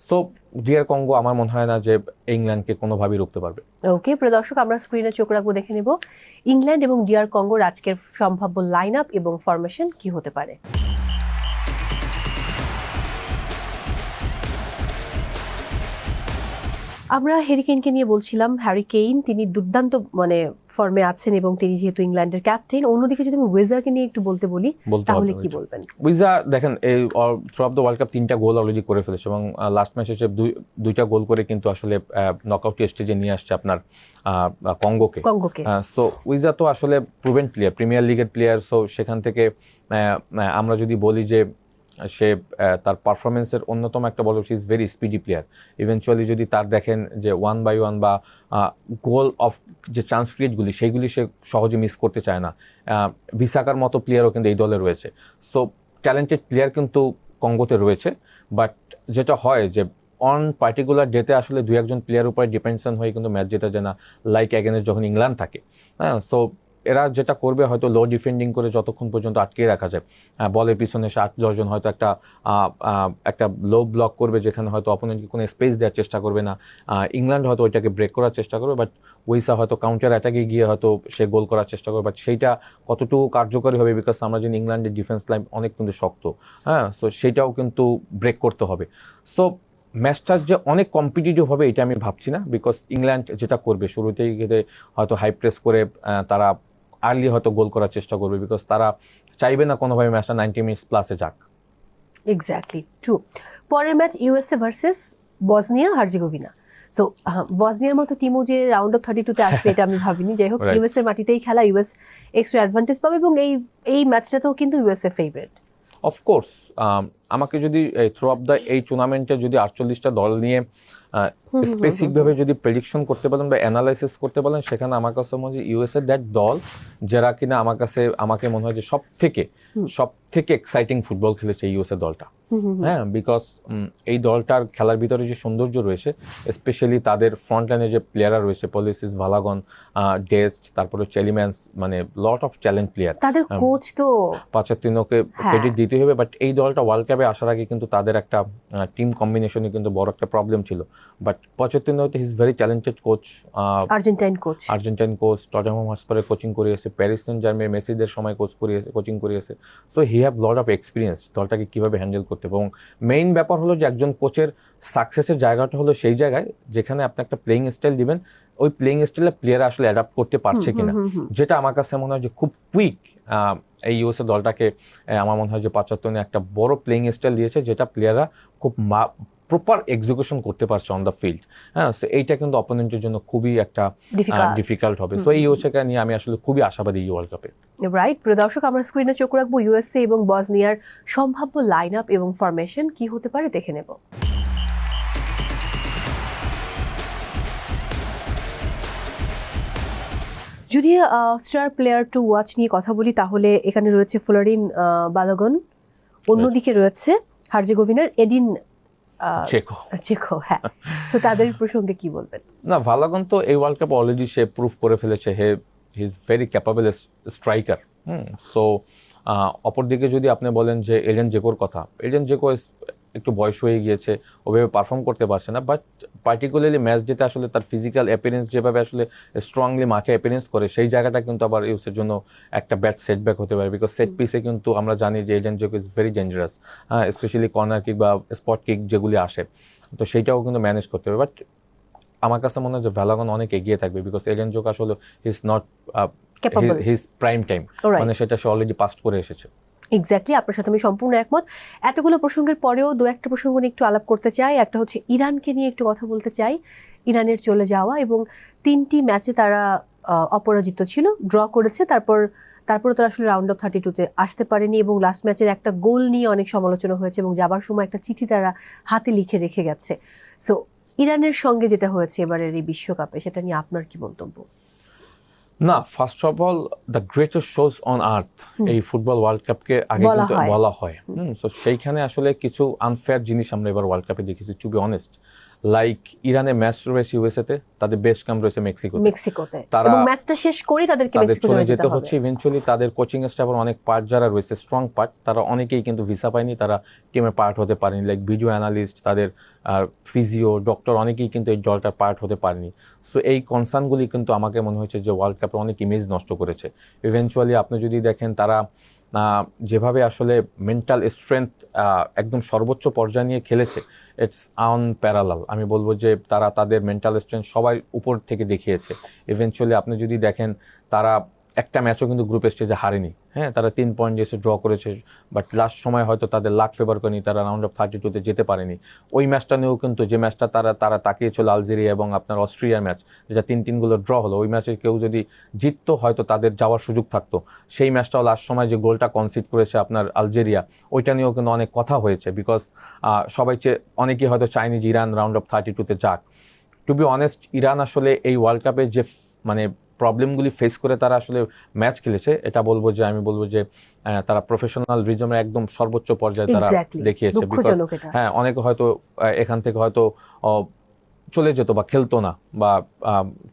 সো ডিআর কঙ্গো আমার মনে হয় না যে ইংল্যান্ডকে কোনোভাবেই রুখতে পারবে। ওকে প্রিয় দর্শক, আমরা স্ক্রিনে চোখ রাখবো, দেখে নেব ইংল্যান্ড এবং ডিআর কঙ্গোর আজকের সম্ভাব্য লাইন আপ এবং ফরমেশন কি হতে পারে। আমরা হ্যারিকেনকে নিয়ে বলছিলাম, হ্যারি কেইন তিনি দুর্দান্ত ফর্মে আছেন, এবং তিনি যেহেতু ইংল্যান্ডের ক্যাপ্টেন। অন্যদিকে যদি আমি ওয়েজারকে নিয়ে একটু বলতে বলি, তাহলে কি বলবেন? উইজা দেখেন, এই through of the world cup 3টা গোল অলরেডি করে ফেলেছে, এবং লাস্ট ম্যাচে দুইটা গোল করে কিন্তু আসলে নকআউট স্টেজে নিয়ে আসছে আপনার কঙ্গোকে। সো উইজা তো আসলে প্রুভেন প্লেয়ার, প্রিমিয়ার লিগের প্লেয়ার। সো সেখান থেকে আমরা যদি বলি যে সে তার পারফরমেন্সের অন্যতম একটা বড়, she is very speedy player. Eventually যদি তার দেখেন যে 1 বাই 1 বা গোল অফ যে চান্স ক্রিয়েটগুলি, সেইগুলি সে সহজে মিস করতে চায় না। বিসাকার মতো প্লেয়ারও কিন্তু এই দলে রয়েছে। সো ট্যালেন্টেড প্লেয়ার কিন্তু কঙ্গোতে রয়েছে, বাট যেটা হয় যে অন পার্টিকুলার ডেতে আসলে 2-1 প্লেয়ার উপরে ডিপেন্ডেন্ট হয়ে কিন্তু ম্যাচ জেতা যায় না, লাইক অ্যাগেনস্ট যখন ইংল্যান্ড থাকে। হ্যাঁ, সো এরা যেটা করবে হয়তো লো ডিফেন্ডিং করে যতক্ষণ পর্যন্ত আটকে রাখা যায়, বলের পিছনে 8-10 জন হয়তো একটা লো ব্লক করবে, যেখানে হয়তো অপোনেন্টকে কোনো স্পেস দেওয়ার চেষ্টা করবে না। ইংল্যান্ড হয়তো ওইটাকে ব্রেক করার চেষ্টা করবে, বাট উইসা হয়তো কাউন্টার অ্যাটাকে গিয়ে হয়তো সে গোল করার চেষ্টা করবে, বাট সেইটা কতটুকু কার্যকরী হবে, বিকজ আমরা জানি ইংল্যান্ডের ডিফেন্স লাইন অনেক কিন্তু শক্ত। হ্যাঁ, সো সেইটাও কিন্তু ব্রেক করতে হবে। সো ম্যাচটা যে অনেক কম্পিটিটিভ হবে এটা আমি ভাবছি না, বিকজ ইংল্যান্ড যেটা করবে শুরুতেই গিয়ে হয়তো হাই প্রেস করে তারা আর্লি হয়তো গোল করার চেষ্টা করবে, বিকজ তারা চাইবে না কোনোভাবে ম্যাচটা 90 মিনিটস প্লাসে যাক। Exactly true. পরের match USA versus Bosnia Herzegovina. So বসনিয়ার মতো টিমও যে রাউন্ড অফ 32-তে আসবে এটা আমি ভাবিনি। যাই হোক, ইউএসএ মাটিতেই খেলা, ইউএস এক্সট্রা অ্যাডভান্টেজ পাবে, এবং এই ম্যাচটাতেও কিন্তু ইউএসএ ফেভারিট। অফকোর্স, আমাকে যদি থ্রু অফ দ্য এই টুর্নামেন্টে যদি 48টা দল নিয়ে স্পেসিফিকভাবে যদি প্রেডিকশন করতে বলেন বা অ্যানালাইসিস করতে বলেন, সেখানে আমার কাছে মনে হয় যে ইউএসএ দ্যাট দল যারা কিনা আমাকে মনে হয় যে সব থেকে এক্সাইটিং ফুটবল খেলেছে ইউএসএ দলটা। হ্যাঁ, বিকজ এই দলটার খেলার ভিতরে যে সৌন্দর্য রয়েছে, স্পেশালি তাদের ফ্রন্ট লাইনে যে প্লেয়াররা রয়েছে, পলিসিস, ভালাগন, ডেস্ট, তারপরে চেলিম্যান্স, লট অফ ট্যালেন্ট প্লেয়ার। তাদের কোচ তো পাচাত্তিনোকে ক্রেডিট দিতে হবে, বাট এই দলটা ওয়ার্ল্ড কাপে কাপে আসার আগে কিন্তু তাদের একটা টিম কম্বিনেশনে কিন্তু বড় একটা প্রবলেম ছিল, but Pochettino he is very talented coach, Argentine coach, Tottenham হটস্পারে কোচিং করিয়েছে, প্যারিস সেন্ট জার্মের মেসিদের সময় কোচিং করিয়েছে। So he have lot of experience দলটাকে কীভাবে হ্যান্ডেল করতে। এবং মেইন ব্যাপার হলো যে একজন কোচের সাকসেসের জায়গাটা হলো সেই জায়গায় যেখানে আপনি একটা প্লেইং স্টাইল দিবেন, ওই প্লেইং স্টাইলে প্লেয়ার আসলে অ্যাডাপ্ট করতে পারছে কিনা, যেটা আমার কাছে মনে হয় যে খুব কুইক এই ইউএসএ দলটাকে আমার মনে হয় যে পঁচাত্তরে একটা বড় প্লেইং স্টাইল দিয়েছে, যেটা প্লেয়াররা খুব প্রপার এক্সিকিউশন করতে পারছে অন দ্য ফিল্ড। হ্যাঁ, সো এইটা কিন্তু অপোনেন্টের জন্য খুবই একটা ডিফিকাল্ট হবে। সো এই ইউএসএকে নিয়ে আমি আসলে খুবই আশাবাদী এই ওয়ার্ল্ড কাপে। রাইট, প্রিয় দর্শক, আমরা স্ক্রিনে চোখ রাখবো ইউএসএ এবং বসনিয়ার সম্ভাব্য লাইন আপ এবং ফরমেশন কি হতে পারে দেখে নেব। যদি স্টার প্লেয়ার টু ওয়াচ নিয়ে কথা বলি তাহলে এখানে রয়েছে ফ্লোরিন বালোগন, অন্যদিকে রয়েছে হার্জেগোভিনার এডিন চেকো। হ্যাঁ, তো তাদের প্রসঙ্গে কি বলবেন? না, বালোগন তো এই ওয়ার্ল্ড কাপ অলরেডি সে প্রুফ করে ফেলেছে, হি is very capable striker. So অপরদিকে যদি আপনি বলেন যে এডেন জেকোর কথা, এডেন জেকো একটু বয়স হয়ে গিয়েছে, ওভাবে পারফর্ম করতে পারছে না, বাট পার্টিকুলারলি ম্যাচ যেতে আসলে তার ফিজিক্যাল অ্যাপিয়ারেন্স যেভাবে আসলে স্ট্রংলি মাঠে অ্যাপিয়ারেন্স করে, সেই জায়গাটা কিন্তু আবার ইউসের জন্য একটা ব্যাড সেটব্যাক হতে পারে। বিকজ সেট পিসে কিন্তু আমরা জানি যে Edin Dzeko is very dangerous, হ্যাঁ, স্পেশালি কর্নার কিক বা স্পট কিক যেগুলি আসে, তো সেইটাও কিন্তু ম্যানেজ করতে হবে। বাট আমার কাছে মনে হয় যে বালোগন অনেক এগিয়ে থাকবে, বিকজ এডেন জেকো আসলে his not his prime time, মানে সেটা সে অলরেডি পাস্ট করে এসেছে। এক্স্যাক্টলি, আপনার সাথে আমি সম্পূর্ণ একমত। এতগুলো প্রসঙ্গের পরেও দু একটা প্রসঙ্গ নিয়ে একটু আলাপ করতে চাই। একটা হচ্ছে ইরানকে নিয়ে একটু কথা বলতে চাই। ইরানের চলে যাওয়া এবং 3টি ম্যাচে তারা অপরাজিত ছিল, ড্র করেছে, তারপর তারা আসলে রাউন্ড অফ 32-তে আসতে পারেনি এবং লাস্ট ম্যাচের একটা গোল নিয়ে অনেক সমালোচনা হয়েছে এবং যাবার সময় একটা চিঠি তারা হাতে লিখে রেখে গেছে। সো ইরানের সঙ্গে যেটা হয়েছে এবারের এই বিশ্বকাপে, সেটা নিয়ে আপনার কি মন্তব্য? না, first of all the greatest shows on earth এই ফুটবল ওয়ার্ল্ড কাপকে আগে কিন্তু বলা হয়। সো সেইখানে আসলে কিছু আনফেয়ার জিনিস আমরা এবার ওয়ার্ল্ড কাপে দেখেছি, টু বি অনেস্ট। লাইক ইরানে ম্যাচ রয়েছে ইউএসএতে, তাদের বেস্ট ক্যাম্প রয়েছে মেক্সিকোতে, তারা ম্যাচটা শেষ করে তাদের চলে যেতে হচ্ছে। ইভেন্চুয়ালি তাদের কোচিং স্টাফের অনেক পার্ট যারা রয়েছে, স্ট্রং পার্ট, তারা অনেকেই কিন্তু ভিসা পায়নি, তারা টিমের পার্ট হতে পারেনি। লাইক ভিডিও অ্যানালিস্ট, তাদের ফিজিও, ডক্টর, অনেকেই কিন্তু এই দলটার পার্ট হতে পারেনি। সো এই কনসার্নগুলি কিন্তু আমাকে মনে হচ্ছে যে ওয়ার্ল্ড কাপের অনেক ইমেজ নষ্ট করেছে। ইভেন্চুয়ালি আপনি যদি দেখেন তারা যেভাবে আসলে মেন্টাল স্ট্রেংথ একদম সর্বোচ্চ পর্যায়ে নিয়ে খেলেছে, ইটস আনপ্যারালাল। আমি বলবো যে তারা তাদের মেন্টাল স্ট্রেংথ সবাই উপর থেকে দেখিয়েছে। ইভেন্চুয়ালি আপনি যদি দেখেন তারা একটা ম্যাচও কিন্তু গ্রুপ স্টেজে হারেনি, হ্যাঁ, তারা 3 পয়েন্ট এসে ড্র করেছে, বাট লাস্ট সময় হয়তো তাদের লাক ফেভার করেনি, তারা রাউন্ড অফ 32-তে যেতে পারেনি। ওই ম্যাচটা নিয়েও কিন্তু, যে ম্যাচটা তারা তাকিয়েছিল আলজেরিয়া এবং আপনার অস্ট্রিয়ার ম্যাচ, যেটা 3-3 ড্র হলো, ওই ম্যাচে কেউ যদি জিততো হয়তো তাদের যাওয়ার সুযোগ থাকতো। সেই ম্যাচটাও লাস্ট সময় যে গোলটা কনসিড করেছে আপনার আলজেরিয়া, ওইটা নিয়েও কিন্তু অনেক কথা হয়েছে, বিকজ অনেকেই হয়তো চায়নি যে ইরান রাউন্ড অফ 32-তে যাক। টু বি অনেস্ট, ইরান আসলে এই ওয়ার্ল্ড কাপে যে মানে প্রবলেমগুলি ফেস করে তারা আসলে ম্যাচ খেলেছে, এটা আমি বলবো যে তারা প্রফেশনাল রিজমের একদম সর্বোচ্চ পর্যায়ে তারা দেখিয়েছে। বিকজ হ্যাঁ, অনেকে হয়তো এখান থেকে হয়তো চলে যেত বা খেলতো না বা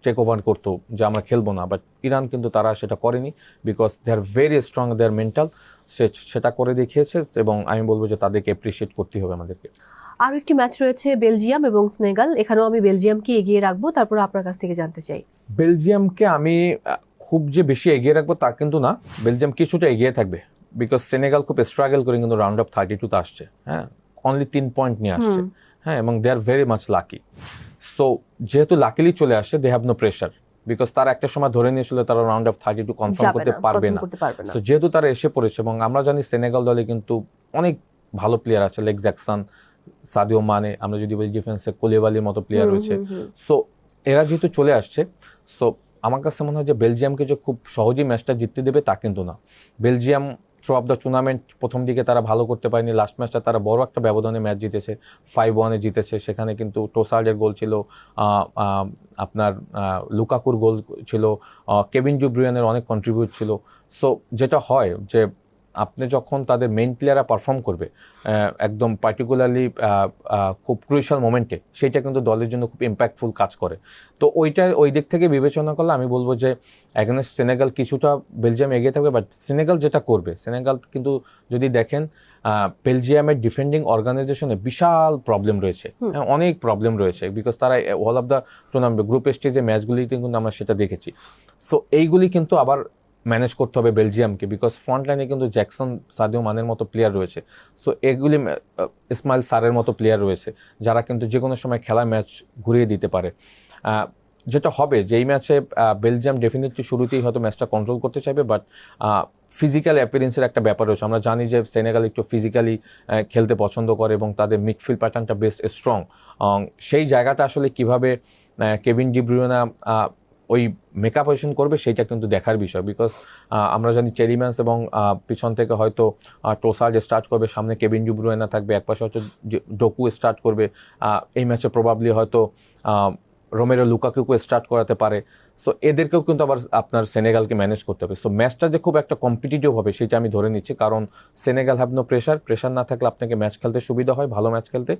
টেক ওভার করতো যে আমরা খেলবো না, বাট ইরান কিন্তু তারা সেটা করেনি, because they are very strong, they are mental, সেটা করে দেখিয়েছে এবং আমি বলবো যে তাদেরকে অ্যাপ্রিসিয়েট করতে হবে আমাদেরকে। আরও একটি ম্যাচ রয়েছে বেলজিয়াম এবং সেনেগাল, এখানেও আমি বেলজিয়ামকে এগিয়ে রাখবো, তারপর আপনার কাছ থেকে জানতে চাই। বেলজিয়ামকে আমি খুব যে বেশি এগিয়ে রাখবো তা কিন্তু না, বেলজিয়াম কিছুটা এগিয়ে থাকবে, বিকজ সেনেগাল খুব স্ট্রাগল করে কিন্তু রাউন্ড অফ 32-তে আসছে, হ্যাঁ, অনলি 3 পয়েন্ট নিয়ে আসছে, হ্যাঁ, এবং they are very much lucky. So যেহেতু লাকিলি চলে আসছে, they have no pressure, because তারা একটা সময় ধরে নিয়েছিল তারা রাউন্ড অফ 32 কনফার্ম করতে পারবে না। সো যেহেতু তারা এসে পড়েছে, এবং আমরা জানি সেনেগাল দলে কিন্তু অনেক ভালো প্লেয়ার আছে, লাইক জ্যাকসন, সাদিও মানে, আমরা যদি বলি ডিফেন্সে কোলেবালির মতো প্লেয়ার রয়েছে। সো এরা যেহেতু চলে আসছে, সো আমার কাছে মনে হয় যে বেলজিয়ামকে যে খুব সহজেই ম্যাচটা জিততে দেবে তা কিন্তু না। Belgium through of the tournament প্রথম দিকে তারা ভালো করতে পারেনি, লাস্ট ম্যাচটা তারা বড় একটা ব্যবধানে ম্যাচ জিতেছে, 5-1 জিতেছে। সেখানে কিন্তু টোসার্ডের গোল ছিল, আপনার লুকাকুর গোল ছিল, কেভিন ডি ব্রুইনের অনেক কন্ট্রিবিউট ছিল। সো যেটা হয় যে আপনি যখন তাদের মেইন প্লেয়াররা পারফর্ম করবে একদম পার্টিকুলারলি খুব ক্রুশাল মোমেন্টে, সেইটা কিন্তু দলের জন্য খুব ইম্প্যাক্টফুল কাজ করে। তো ওই দিক থেকে বিবেচনা করলে আমি বলবো যে এগেনস্ট সেনেগাল কিছুটা বেলজিয়াম এগিয়ে থাকবে, বাট সেনেগাল যেটা করবে, সেনেগাল কিন্তু যদি দেখেন বেলজিয়ামের ডিফেন্ডিং অর্গানাইজেশনে বিশাল প্রবলেম রয়েছে, অনেক প্রবলেম রয়েছে, বিকজ তারা all of the tournament group স্টেজে ম্যাচগুলিতে কিন্তু আমরা সেটা দেখেছি। সো এইগুলি কিন্তু আবার ম্যানেজ করতে হবে বেলজিয়ামকে, বিকজ ফ্রন্ট লাইনে কিন্তু জ্যাকসন, সাদিও মানের মতো প্লেয়ার রয়েছে। সো এগুলি ইসমাইল সারের মতো প্লেয়ার রয়েছে যারা কিন্তু যে কোনো সময় খেলা ম্যাচ ঘুরিয়ে দিতে পারে। যেটা হবে যে এই ম্যাচে বেলজিয়াম ডেফিনেটলি শুরুতেই হয়তো ম্যাচটা কন্ট্রোল করতে চাইবে, বাট ফিজিক্যাল অ্যাপিয়ারেন্সের একটা ব্যাপার রয়েছে। আমরা জানি যে সেনেগাল একটু ফিজিক্যালি খেলতে পছন্দ করে এবং তাদের মিডফিল্ড প্যাটার্নটা বেশ স্ট্রং। সেই জায়গাটা আসলে কিভাবে কেভিন ডি ব্রুয়না ওই মেকআপ পজিশন করবে সেইটা কিন্তু দেখার বিষয়, বিকজ আমরা জানি চেরিম্যান্স এবং পিছন থেকে হয়তো টোসার্ড স্টার্ট করবে, সামনে কেভিন ডি ব্রুয়না থাকবে, একপাশে হয়তো ডোকু স্টার্ট করবে, এই ম্যাচে প্রবাবলি হয়তো রোমেরো লুকাকুকে স্টার্ট করাতে পারে। সো এদেরকেও কিন্তু আবার আপনার সেনেগালকে ম্যানেজ করতে হবে। সো ম্যাচটা যে খুব একটা কম্পিটিটিভ হবে সেটা আমি ধরে নিচ্ছি, কারণ সেনেগাল হ্যাভ নো প্রেশার না থাকলে আপনাকে ম্যাচ খেলতে সুবিধা হয়, ভালো ম্যাচ খেলতে।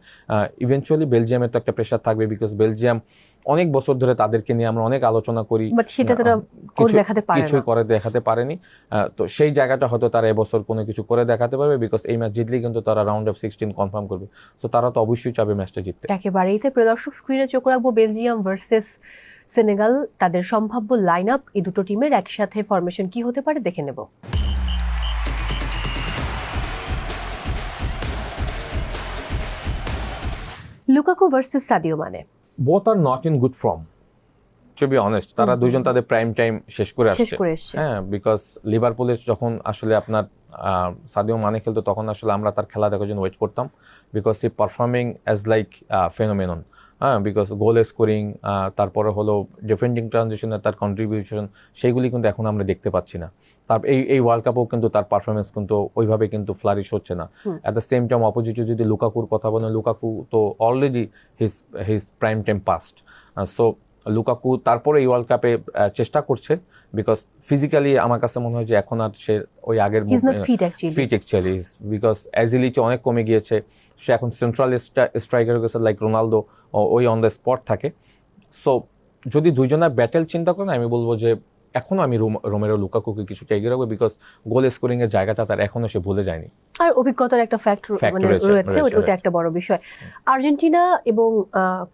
ইভেনচুয়ালি বেলজিয়ামের তো একটা প্রেশার থাকবে, বিকজ বেলজিয়াম অনেক বছর ধরে তাদেরকে নিয়ে আমরা অনেক আলোচনা করি, বাট সেটা তারা করে দেখাতে পারে না, কিছুই করে দেখাতে পারেনি। তো সেই জায়গাটা হয়তো তারা এবছর কোনো কিছু করে দেখাতে পারবে, বিকজ এই ম্যাচ জিতলেই কিন্তু তারা রাউন্ড অফ 16 কনফার্ম করবে। সো তারা তো অবশ্যই চাবে ম্যাচটা জিততে। একেবারেই। তাই প্রদর্শক স্ক্রিনে চোখ রাখবো বেলজিয়াম ভার্সেস সেনেগাল, তাদের সম্ভাব্য লাইন আপ, এই দুটো টিমের একসাথে ফরমেশন কি হতে পারে দেখে নেব। Lukaku versus Sadio Mane, both are not in good form, to be honest. তারা দুইজন তাদের প্রাইম টাইম শেষ করে আসছে। হ্যাঁ, বিকজ লিভারপুলের যখন আসলে আপনার সাদিও মানে খেলতো তখন আসলে আমরা তার খেলা দেখার জন্য ওয়েট করতাম, because he performing as like phenomenon. হ্যাঁ, বিকজ গোল স্কোরিং, তারপরে হলো ডিফেন্ডিং ট্রানজিশনে তার কন্ট্রিবিউশন, সেইগুলি কিন্তু এখন আমরা দেখতে পাচ্ছি না। তার এই ওয়ার্ল্ড কাপেও কিন্তু তার পারফরমেন্স কিন্তু ওইভাবে কিন্তু ফ্লারিশ হচ্ছে না। অ্যাট দ্য সেম টাইম অপোজিটে যদি লুকাকুর কথা বলেন, লুকাকু তো already his prime time past. So Lukaku তারপরে এই ওয়ার্ল্ড কাপে চেষ্টা করছে, বিকজ ফিজিক্যালি আমার কাছে মনে হয় যে এখন আর সে ওই আগের ফিট অ্যাকচুয়ালি, বিকজ অ্যাজিলিটি অনেক কমে গিয়েছে। সে এখন সেন্ট্রাল স্ট্রাইকার গেছে লাইক রোনালদো, ওই অন দ্য স্পট থাকে। সো যদি দুইজনের ব্যাটেল চিন্তা করেন, আমি বলবো যে এখনো আমি রোমেরো লুকাকুকে কিছুটা এগিয়ে রাখবো, বিকজ গোল স্কোরিং এর জায়গাটা তার এখনো সে ভুলে যায়নি, আর অভিজ্ঞতার একটা রয়েছে, ওটা একটা বড় বিষয়। আর্জেন্টিনা এবং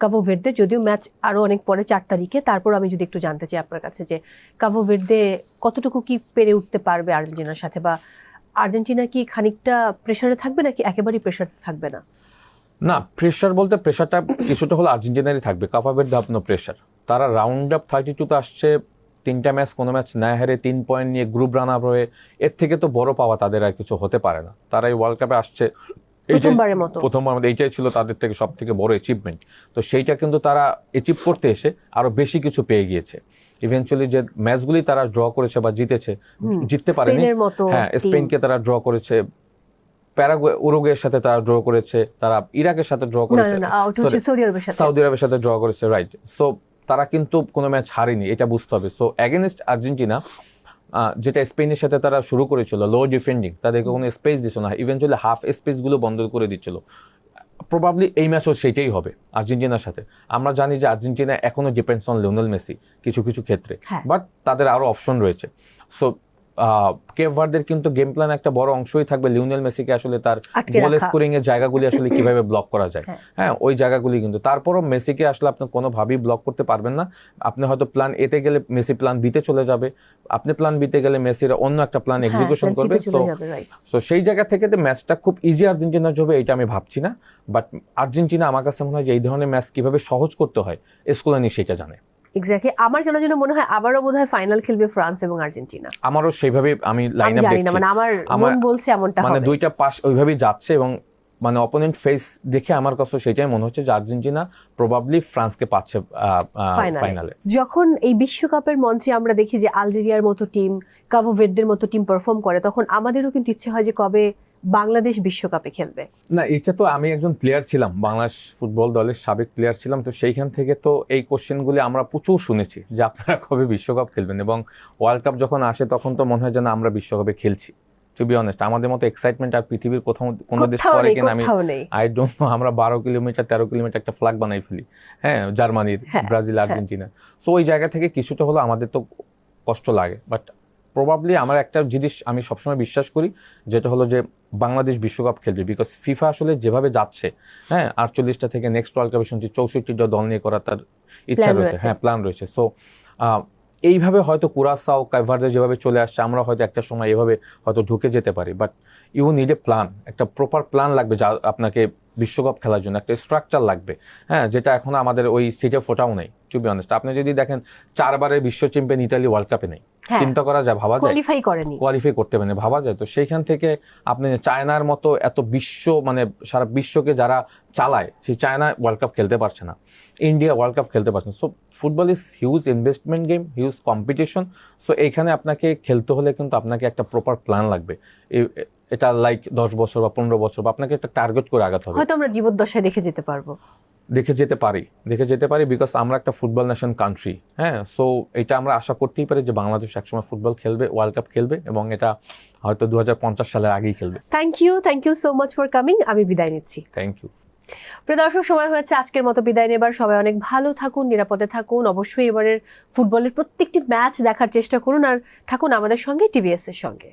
কাভো ভের্দে, যদিও ম্যাচ আরো অনেক পরে 4 তারিখে, তারপর আমি যদি একটু জানতে চাই আপনার কাছে যে কাভো ভের্দে কতটুকু কি পেরে উঠতে পারবে আর্জেন্টিনার সাথে, বা আর্জেন্টিনা কি খানিকটা প্রেসারে থাকবে নাকি একেবারেই প্রেসার থাকবে না? না, প্রেশার বলতে প্রেশারটা কিছুটা হলো আর্জেন্টিনারই থাকবে। কাভো ভের্দে হ্যাভ নো প্রেশার। তারা রাউন্ড অফ 32 আসছে, 3টা ম্যাচ কোনো ম্যাচ না হেরে 3 পয়েন্ট নিয়ে গ্রুপ রান আপ হয়ে, এর থেকে তো বড় পাওয়া তাদের আর কিছু হতে পারে না। তারা এই ওয়ার্ল্ড কাপে আসছে প্রথমবার মতো, এইটাই ছিল তাদের থেকে সব থেকে বড় অ্যাচিভমেন্ট। তো সেইটা কিন্তু তারা অ্যাচিভ করতে এসে আরো বেশি কিছু পেয়ে গিয়েছে। ইভেনচুয়ালি যে ম্যাচগুলি তারা ড্র করেছে বা জিততে পারেনি, হ্যাঁ, স্পেনকে তারা ড্র করেছে, প্যারাগুয়ে, উরুগুয়ের সাথে তারা ড্র করেছে, তারা ইরাকের সাথে ড্র করেছে, সৌদি আরবের সাথে ড্র করেছে, রাইট। সো তারা কিন্তু কোনো ম্যাচ হারেনি, এটা বুঝতে হবে। সো এগেনস্ট আর্জেন্টিনা, যেটা স্পেনের সাথে তারা শুরু করেছিল লো ডিফেন্ডিং, তাদেরকে কোনো স্পেস দিচ্ছিল না, ইভেনচুয়ালি হাফ স্পেসগুলো বন্ধ করে দিচ্ছিল। প্রবাবলি এই ম্যাচও সেটাই হবে আর্জেন্টিনার সাথে। আমরা জানি যে আর্জেন্টিনা এখনো ডিপেন্ডস অন লিওনেল মেসি কিছু কিছু ক্ষেত্রে, বাট তাদের আরো অপশন রয়েছে। সো কেপ ভার্দের কিন্তু গেম প্ল্যান একটা বড় অংশই থাকবে লিওনেল মেসিকে আসলে তার গোল স্কোরিং এর জায়গাগুলি আসলে কিভাবে ব্লক করা যায়। হ্যাঁ, ওই জায়গাগুলি কিন্তু, তারপরও মেসিকে আসলে আপনি কোনোভাবেই ব্লক করতে পারবেন না। আপনি হয়তো প্ল্যান এতে গেলে মেসি প্ল্যান বিতে চলে যাবে, আপনি প্ল্যান বিতে গেলে মেসির অন্য একটা প্ল্যান এক্সিকিউশন করবে। সো সেই জায়গা থেকে ম্যাচটা খুব ইজি আর্জেন্টিনার হবে এটা আমি ভাবছি না, বাট আর্জেন্টিনা আমার কাছে মনে হয় যে এই ধরনের ম্যাচ কিভাবে সহজ করতে হয় স্কোলানি সেটা জানে। এক্স্যাক্টলি। আমার কেন যেন মনে হয় আবারও বোধহয় ফাইনাল খেলবে ফ্রান্স এবং আর্জেন্টিনা। আমারও সেইভাবে আমি লাইন আপ দেখছি, মানে আমার মন বলছে এমনটা হবে, মানে দুইটা পাস ওইভাবেই যাচ্ছে, এবং মানে অপোনেন্ট ফেস দেখে আমার কাছে সেটাই মনে হচ্ছে যে আর্জেন্টিনা প্রবাবলি ফ্রান্সকে পাচ্ছে ফাইনালে। যখন এই বিশ্বকাপের মঞ্চে আমরা দেখি যে আলজেরিয়ার মতো টিম, কাভো ভের্দের মতো টিম পারফর্ম করে, তখন আমাদেরও কিন্তু ইচ্ছে হয় যে কবে বাংলাদেশ বিশ্বকাপে খেলবে। না, এটা তো আমি একজন প্লেয়ার ছিলাম, বাংলাদেশ ফুটবল দলের সাবেক প্লেয়ার ছিলাম, তো সেইখান থেকে তো এই কোশ্চেনগুলি আমরা প্রচুর শুনেছি যে আপনারা কবে বিশ্বকাপ খেলবেন, এবং ওয়ার্ল্ড কাপ যখন আসে তখন তো মনে হয় যেন আমরা বিশ্বকাপে খেলছি। টু বি অনেস্ট আমাদের মতো এক্সাইটমেন্ট আর পৃথিবীর কোনো দেশ কোথাও করে নেই, কিনা আমি কোথাও নেই। I don't no. আমরা 12 কিলোমিটার 13 কিলোমিটার একটা ফ্ল্যাগ বানাই ফেলি, হ্যাঁ, জার্মানির, হ্যাঁ, ব্রাজিল, হ্যাঁ। আর্জেন্টিনা। সো ওই জায়গা থেকে কিছুটা হলো আমাদের তো কষ্ট লাগে, বাট প্রবাবলি আমার একটা জিনিস আমি সবসময় বিশ্বাস করি, যেটা হলো যে বাংলাদেশ বিশ্বকাপ খেলবে, বিকজ ফিফা আসলে যেভাবে যাচ্ছে, হ্যাঁ, 48টা থেকে নেক্সট ওয়ার্ল্ড কাপে শুনছি 64টা দল নিয়ে করা তার ইচ্ছা Plan রয়েছে, রয়েছে। হ্যাঁ, প্ল্যান রয়েছে। সো এইভাবে হয়তো কুরাসাও, কাইভারদে যেভাবে চলে আসছে, আমরা হয়তো একটা সময় এভাবে হয়তো ঢুকে যেতে পারি, but you need a plan, একটা প্রপার প্ল্যান লাগবে যা আপনাকে বিশ্বকাপ খেলার জন্য একটা স্ট্রাকচার লাগবে, হ্যাঁ, যেটা এখন আমাদের ওই সিটে ফোটাও নেই। টু বি অনেস্ট আপনি যদি দেখেন 4বারের বিশ্ব চ্যাম্পিয়ন ইতালি ওয়ার্ল্ড কাপে নেই, হ্যাঁ, চিন্তা করা যায়, ভাবা যায়, কোয়ালিফাই করেনি। কোয়ালিফাই করতে পারেনি, ভাবা যায়। তো সেইখান থেকে আপনি চায়নার মতো এত মানে সারা বিশ্বকে যারা চালায়, সেই চায়না ওয়ার্ল্ড কাপ খেলতে পারছে না, ইন্ডিয়া ওয়ার্ল্ড কাপ খেলতে পারছে না। So football is huge investment game, huge competition. So এইখানে আপনাকে খেলতে হলে কিন্তু আপনাকে একটা প্রপার প্ল্যান লাগবে। এটা লাইক 10 বছর বা 15 বছর, বা আপনাকে একটা টার্গেট করে আগাতে হবে। হয়তো আমরা জীবদ্দশায় দেখে যেতে পারবো। দেখে যেতে পারি বিকজ আমরা একটা ফুটবল নেশন কান্ট্রি, হ্যাঁ। সো এটা আমরা আশা করতেই পারি যে বাংলাদেশ একসময় ফুটবল খেলবে, ওয়ার্ল্ড কাপ খেলবে, এবং এটা হয়তো 2050 সালের আগেই খেলবে। Thank you so much for coming. আমি বিদায় নিচ্ছি। Thank you. প্রিয় দর্শক, সময় হয়েছে আজকের মতো বিদায় নেবার। সবাই অনেক ভালো থাকুন, নিরাপদে থাকুন। অবশ্যই এবারের ফুটবলের প্রত্যেকটি ম্যাচ দেখার চেষ্টা করুন, আর থাকুন আমাদের সঙ্গে, টিভিএস এর সঙ্গে।